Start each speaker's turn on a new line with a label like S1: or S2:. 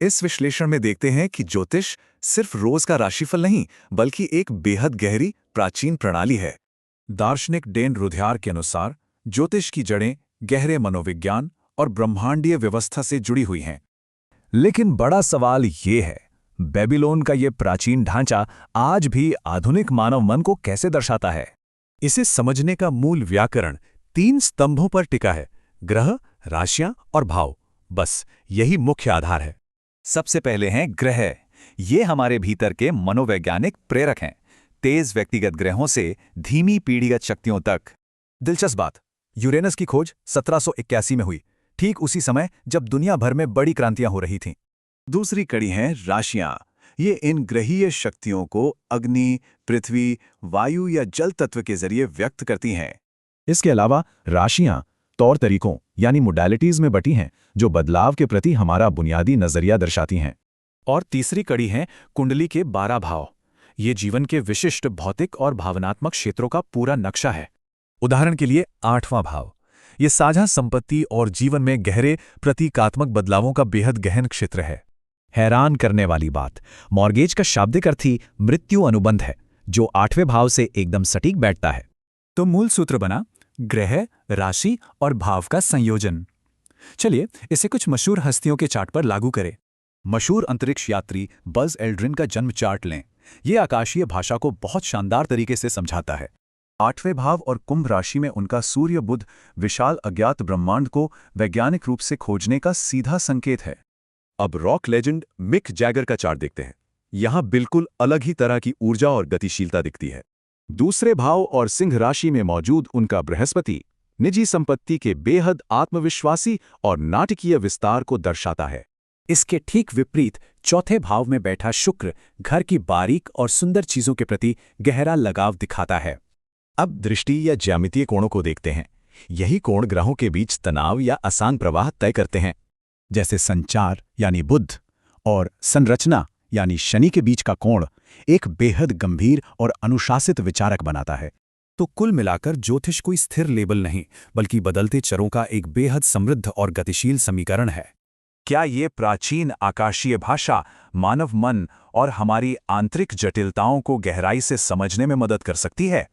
S1: इस विश्लेषण में देखते हैं कि ज्योतिष सिर्फ रोज का राशिफल नहीं, बल्कि एक बेहद गहरी प्राचीन प्रणाली है। दार्शनिक डेन रुधियार के अनुसार ज्योतिष की जड़ें गहरे मनोविज्ञान और ब्रह्मांडीय व्यवस्था से जुड़ी हुई हैं।
S2: लेकिन बड़ा सवाल ये है, बेबीलोन का ये प्राचीन ढांचा आज भी आधुनिक मानव मन को कैसे दर्शाता है?
S1: इसे समझने का मूल व्याकरण 3 स्तंभों पर टिका है: ग्रह, राशियां और भाव। बस यही मुख्य आधार है।
S2: सबसे पहले हैं ग्रह। ये हमारे भीतर के मनोवैज्ञानिक प्रेरक हैं, तेज व्यक्तिगत ग्रहों से धीमी पीढ़ीगत शक्तियों तक।
S1: दिलचस्प बात, यूरेनस की खोज 1781 में हुई, ठीक उसी समय जब दुनिया भर में बड़ी क्रांतियां हो रही थीं। दूसरी कड़ी हैं राशियां। ये इन ग्रहीय शक्तियों को अग्नि, पृथ्वी, वायु या जल तत्व के जरिए व्यक्त करती हैं।
S2: इसके अलावा राशियां तौर तरीकों यानी मोडालिटीज में बटी हैं, जो बदलाव के प्रति हमारा बुनियादी नजरिया दर्शाती हैं।
S1: और तीसरी कड़ी है कुंडली के 12 भाव। ये जीवन के विशिष्ट भौतिक और भावनात्मक क्षेत्रों का पूरा नक्शा है। उदाहरण के लिए 8वां भाव, ये साझा संपत्ति और जीवन में गहरे प्रतीकात्मक बदलावों का बेहद गहन क्षेत्र है।
S2: हैरान करने वाली बात, मॉर्गेज का शाब्दिक अर्थ ही मृत्यु अनुबंध है, जो 8वें भाव से एकदम सटीक बैठता है।
S1: तो मूल सूत्र बना ग्रह, राशि और भाव का संयोजन। चलिए इसे कुछ मशहूर हस्तियों के चार्ट पर लागू करें। मशहूर अंतरिक्ष यात्री बज एल्ड्रिन का जन्म चार्ट लें। ये आकाशीय भाषा को बहुत शानदार तरीके से समझाता है। 8वें भाव और कुंभ राशि में उनका सूर्य बुध विशाल अज्ञात ब्रह्मांड को वैज्ञानिक रूप से खोजने का सीधा संकेत है। अब रॉक लेजेंड मिक जैगर का चार्ट देखते हैं। यहां बिल्कुल अलग ही तरह की ऊर्जा और गतिशीलता दिखती है। दूसरे भाव और सिंह राशि में मौजूद उनका बृहस्पति निजी संपत्ति के बेहद आत्मविश्वासी और नाटकीय विस्तार को दर्शाता है। इसके ठीक विपरीत चौथे भाव में बैठा शुक्र घर की बारीक और सुंदर चीजों के प्रति गहरा लगाव दिखाता है। अब दृष्टि या ज्यामितीय कोणों को देखते हैं। यही कोण ग्रहों के बीच तनाव या आसान प्रवाह तय करते हैं। जैसे संचार यानी बुध और संरचना यानी शनि के बीच का कोण एक बेहद गंभीर और अनुशासित विचारक बनाता है। तो कुल मिलाकर ज्योतिष कोई स्थिर लेबल नहीं, बल्कि बदलते चरों का एक बेहद समृद्ध और गतिशील समीकरण है। क्या ये प्राचीन आकाशीय भाषा मानव मन और हमारी आंतरिक जटिलताओं को गहराई से समझने में मदद कर सकती है?